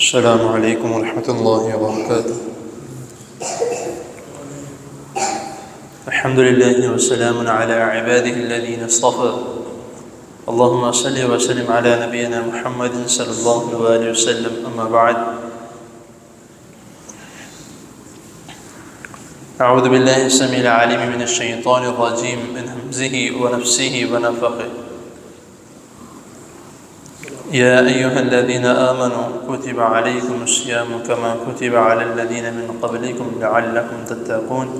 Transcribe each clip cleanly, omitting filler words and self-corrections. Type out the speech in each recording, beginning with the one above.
السلام علیکم ورحمۃ اللہ وبرکاتہ۔ الحمد للہ والسلام علی عباده الذین اصطفى، اللهم صل وسلم علی نبینا محمد صلی اللہ علیہ وسلم، اما بعد۔ اعوذ باللہ السمیع العلیم من الشیطان الرجیم، من همزه ونفسه ونفخه۔ یا ایها الذین آمنوا کتب علیکم الصیام کما کتب علی الذین من قبلکم لعلکم تتقون،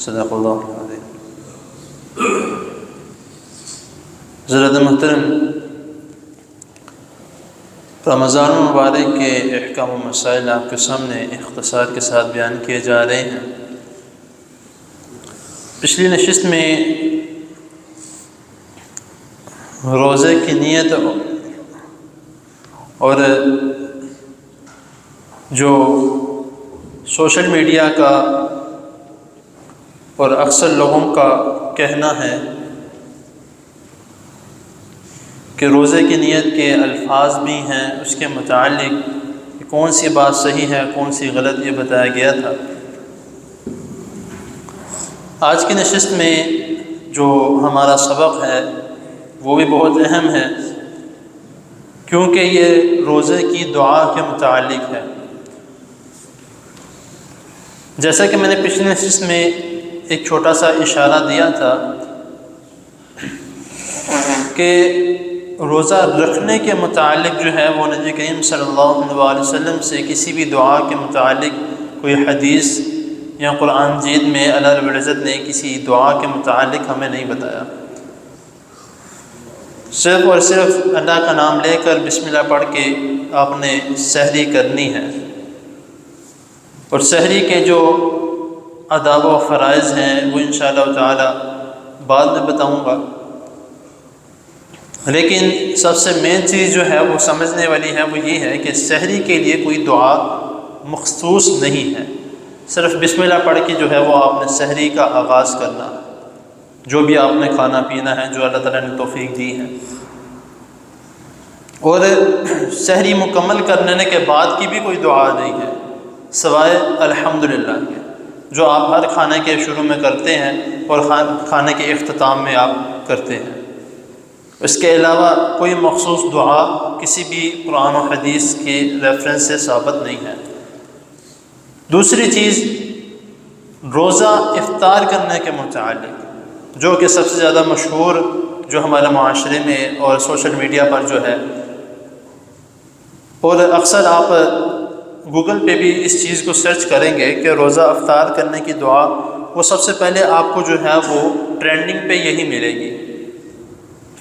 صدق اللہ العظیم۔ حضرت محترم، رمضان المبارک کے احکام و مسائل آپ کے سامنے اختصار کے ساتھ بیان کیے جا رہے ہیں۔ پچھلی نشست میں روزے کی نیت اور جو سوشل میڈیا کا اور اکثر لوگوں کا کہنا ہے کہ روزے کی نیت کے الفاظ بھی ہیں، اس کے متعلق کون سی بات صحیح ہے کون سی غلط، یہ بتایا گیا تھا۔ آج کی نشست میں جو ہمارا سبق ہے وہ بھی بہت اہم ہے، کیونکہ یہ روزے کی دعا کے متعلق ہے۔ جیسا کہ میں نے پچھلی نشست میں ایک چھوٹا سا اشارہ دیا تھا کہ روزہ رکھنے کے متعلق جو ہے وہ نبی کریم صلی اللہ علیہ وسلم سے کسی بھی دعا کے متعلق کوئی حدیث یا قرآن مجید میں اللہ رب العزت نے کسی دعا کے متعلق ہمیں نہیں بتایا۔ صرف اور صرف اللہ کا نام لے کر بسم اللہ پڑھ کے آپ نے سحری کرنی ہے، اور سحری کے جو آداب و فرائض ہیں وہ انشاءاللہ تعالی بعد میں بتاؤں گا، لیکن سب سے مین چیز جو ہے وہ سمجھنے والی ہے، وہ یہ ہے کہ سحری کے لیے کوئی دعا مخصوص نہیں ہے، صرف بسم اللہ پڑھ کے جو ہے وہ آپ نے سحری کا آغاز کرنا، جو بھی آپ نے کھانا پینا ہے جو اللہ تعالیٰ نے توفیق دی ہے۔ اور سحری مکمل کرنے کے بعد کی بھی کوئی دعا نہیں ہے سوائے الحمدللہ کے، جو آپ ہر کھانے کے شروع میں کرتے ہیں اور کھانے کے اختتام میں آپ کرتے ہیں۔ اس کے علاوہ کوئی مخصوص دعا کسی بھی قرآن و حدیث کے ریفرنس سے ثابت نہیں ہے۔ دوسری چیز، روزہ افطار کرنے کے متعلق، جو کہ سب سے زیادہ مشہور جو ہمارے معاشرے میں اور سوشل میڈیا پر جو ہے، اور اکثر آپ گوگل پہ بھی اس چیز کو سرچ کریں گے کہ روزہ افطار کرنے کی دعا، وہ سب سے پہلے آپ کو جو ہے وہ ٹرینڈنگ پہ یہی ملے گی۔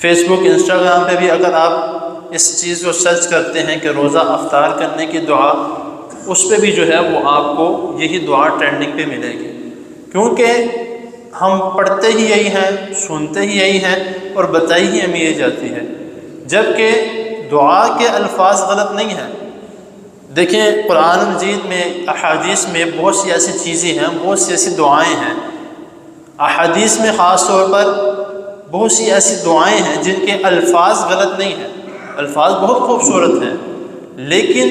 فیس بک، انسٹاگرام پہ بھی اگر آپ اس چیز کو سرچ کرتے ہیں کہ روزہ افطار کرنے کی دعا، اس پہ بھی جو ہے وہ آپ کو یہی دعا ٹرینڈنگ پہ ملے گی، کیونکہ ہم پڑھتے ہی یہی ہیں، سنتے ہی یہی ہیں اور بتائی ہی ہمیں یہ جاتی ہے، جبکہ دعا کے الفاظ غلط نہیں ہیں۔ دیکھیں قرآن مجید میں، احادیث میں بہت سی ایسی چیزیں ہیں، بہت سی ایسی دعائیں ہیں۔ احادیث میں خاص طور پر بہت سی ایسی دعائیں ہیں جن کے الفاظ غلط نہیں ہیں، الفاظ بہت خوبصورت ہیں، لیکن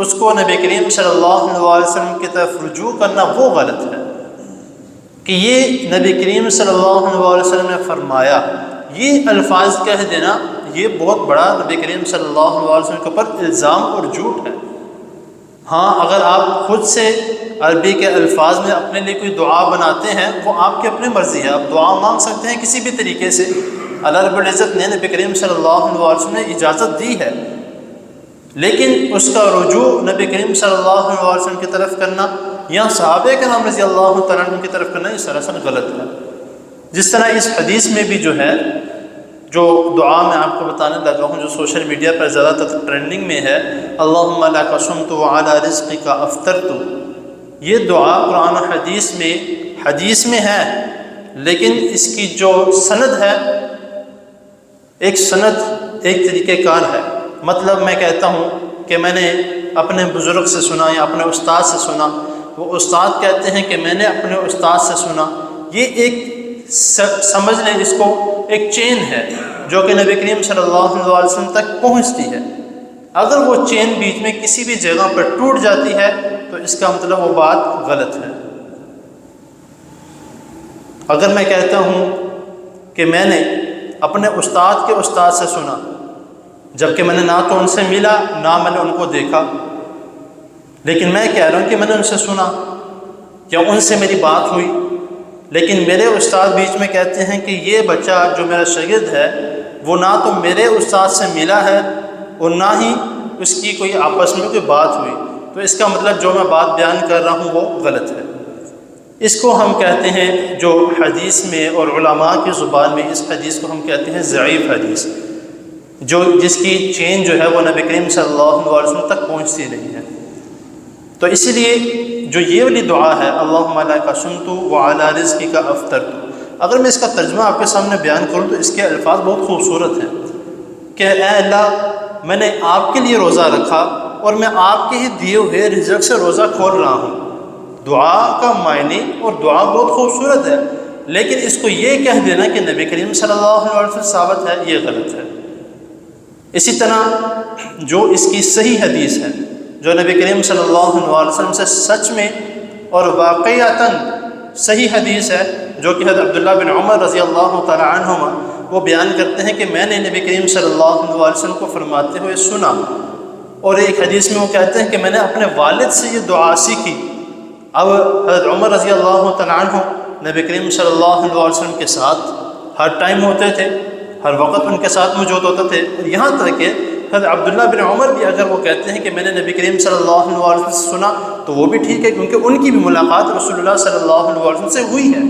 اس کو نبی کریم صلی اللہ علیہ وسلم کی طرف رجوع کرنا وہ غلط ہے کہ یہ نبی کریم صلی اللہ علیہ وسلم نے فرمایا، یہ الفاظ کہہ دینا یہ بہت بڑا نبی کریم صلی اللہ علیہ وسلم کے اوپر الزام اور جھوٹ ہے۔ ہاں، اگر آپ خود سے عربی کے الفاظ میں اپنے لیے کوئی دعا بناتے ہیں وہ آپ کی اپنی مرضی ہے، آپ دعا مانگ سکتے ہیں کسی بھی طریقے سے، اللہ رب العزت نے نبی کریم صلی اللہ علیہ وسلم نے اجازت دی ہے، لیکن اس کا رجوع نبی کریم صلی اللہ علیہ وسلم کی طرف کرنا یا صحابہ کرام رضی اللہ تعالیٰ عنہ کی طرف کرنا یہ سراسر غلط ہے۔ جس طرح اس حدیث میں بھی جو ہے، جو دعا میں آپ کو بتانے لگا ہوں جو سوشل میڈیا پر زیادہ تر ٹرینڈنگ میں ہے، اللہم لک صمت وعلی رزقک افطرت، یہ دعا قرآن و حدیث میں ہے، لیکن اس کی جو سند ہے، ایک سند، ایک طریقہ کار ہے۔ مطلب میں کہتا ہوں کہ میں نے اپنے بزرگ سے سنا یا اپنے استاد سے سنا، وہ استاد کہتے ہیں کہ میں نے اپنے استاد سے سنا، یہ ایک سمجھ لیں اس کو ایک چین ہے جو کہ نبی کریم صلی اللہ علیہ وسلم تک پہنچتی ہے، اگر وہ چین بیچ میں کسی بھی جگہ پر ٹوٹ جاتی ہے تو اس کا مطلب وہ بات غلط ہے۔ اگر میں کہتا ہوں کہ میں نے اپنے استاد کے استاد سے سنا، جبکہ میں نے نہ تو ان سے ملا نہ میں نے ان کو دیکھا، لیکن میں کہہ رہا ہوں کہ میں نے ان سے سنا یا ان سے میری بات ہوئی، لیکن میرے استاد بیچ میں کہتے ہیں کہ یہ بچہ جو میرا شاگرد ہے وہ نہ تو میرے استاد سے ملا ہے اور نہ ہی اس کی کوئی آپس میں کوئی بات ہوئی، تو اس کا مطلب جو میں بات بیان کر رہا ہوں وہ غلط ہے۔ اس کو ہم کہتے ہیں، جو حدیث میں اور علماء کی زبان میں اس حدیث کو ہم کہتے ہیں ضعیف حدیث، جس کی چین جو ہے وہ نبی کریم صلی اللہ علیہ وسلم تک پہنچتی نہیں ہے۔ تو اسی لیے جو یہ والی دعا ہے اللہم لک صمت وعلی رزقک افطرت، اگر میں اس کا ترجمہ آپ کے سامنے بیان کروں تو اس کے الفاظ بہت خوبصورت ہیں کہ اے اللہ میں نے آپ کے لیے روزہ رکھا اور میں آپ کے ہی دیے ہوئے رزق سے روزہ کھول رہا ہوں۔ دعا کا معنی اور دعا بہت خوبصورت ہے، لیکن اس کو یہ کہہ دینا کہ نبی کریم صلی اللہ علیہ وسلم ثابت ہے، یہ غلط ہے۔ اسی طرح جو اس کی صحیح حدیث ہے، جو نبی کریم صلی اللہ علیہ وسلم سے سچ میں اور واقعتاً صحیح حدیث ہے، جو کہ حضرت عبداللہ بن عمر رضی اللہ تعالی عنہما وہ بیان کرتے ہیں کہ میں نے نبی کریم صلی اللہ علیہ وسلم کو فرماتے ہوئے سنا، اور ایک حدیث میں وہ کہتے ہیں کہ میں نے اپنے والد سے یہ دعا سیکھی۔ اب حضرت عمر رضی اللہ تعالی عنہ نبی کریم صلی اللہ علیہ وسلم کے ساتھ ہر ٹائم ہوتے تھے، ہر وقت ان کے ساتھ موجود ہوتے تھے، اور یہاں تک کہ حضرت عبداللہ بن عمر بھی اگر وہ کہتے ہیں کہ میں نے نبی کریم صلی اللہ علیہ وسلم سے سنا تو وہ بھی ٹھیک ہے، کیونکہ ان کی بھی ملاقات رسول اللہ صلی اللہ علیہ وسلم سے ہوئی ہے۔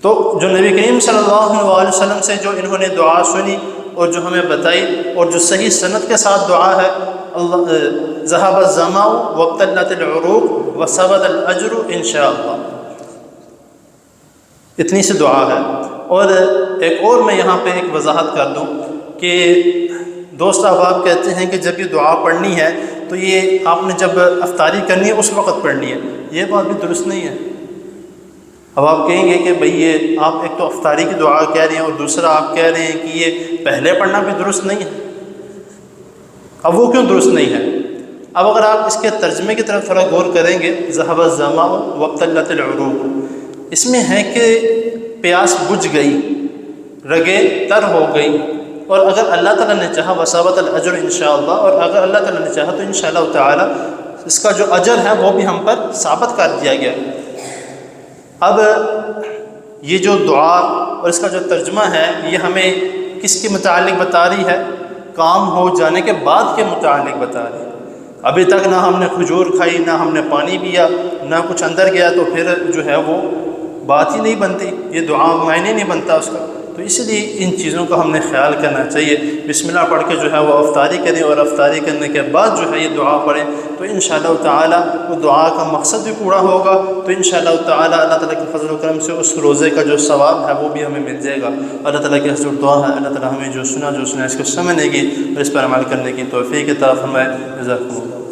تو جو نبی کریم صلی اللہ علیہ وسلم سے جو انہوں نے دعا سنی اور جو ہمیں بتائی اور جو صحیح سند کے ساتھ دعا ہے، اللہ ذهب الظمأ وابتلت العروق وثبت الاجر انشاءاللہ، اتنی سی دعا ہے۔ اور ایک اور میں یہاں پہ ایک وضاحت کر دوں کہ دوست احباب کہتے ہیں کہ جب یہ دعا پڑھنی ہے تو یہ آپ نے جب افطاری کرنی ہے اس وقت پڑھنی ہے، یہ بات بھی درست نہیں ہے۔ اب آپ کہیں گے کہ بھئی یہ آپ ایک تو افطاری کی دعا کہہ رہے ہیں اور دوسرا آپ کہہ رہے ہیں کہ یہ پہلے پڑھنا بھی درست نہیں ہے۔ اب وہ کیوں درست نہیں ہے؟ اب اگر آپ اس کے ترجمے کی طرف تھوڑا غور کریں گے، ذهب الظمأ وابتلت العروق، اس میں ہے کہ پیاس بجھ گئی، رگیں تر ہو گئی، اور اگر اللہ تعالیٰ نے چاہا وثبت الاجر انشاءاللہ، اور اگر اللہ تعالیٰ نے چاہا تو انشاءاللہ تعالیٰ اس کا جو اجر ہے وہ بھی ہم پر ثابت کر دیا گیا۔ اب یہ جو دعا اور اس کا جو ترجمہ ہے یہ ہمیں کس کے متعلق بتا رہی ہے؟ کام ہو جانے کے بعد کے متعلق بتا رہی ہے۔ ابھی تک نہ ہم نے کھجور کھائی، نہ ہم نے پانی پیا، نہ کچھ اندر گیا، تو پھر جو ہے وہ بات ہی نہیں بنتی، یہ دعا معنی نہیں بنتا اس کا۔ تو اس لیے ان چیزوں کا ہم نے خیال کرنا چاہیے۔ بسم اللہ پڑھ کے جو ہے وہ افطاری کریں، اور افطاری کرنے کے بعد جو ہے یہ دعا پڑھیں، تو انشاءاللہ تعالی وہ دعا کا مقصد بھی پورا ہوگا، تو انشاءاللہ تعالی اللہ تعالیٰ کے فضل و کرم سے اس روزے کا جو ثواب ہے وہ بھی ہمیں مل جائے گا۔ اللہ تعالیٰ کی حضور دعا ہے اللہ تعالیٰ ہمیں جو سنا اس کو سمجھنے کی اور اس پر عمل کرنے کی توفیق عطا فرمائے۔ جزاکم اللہ۔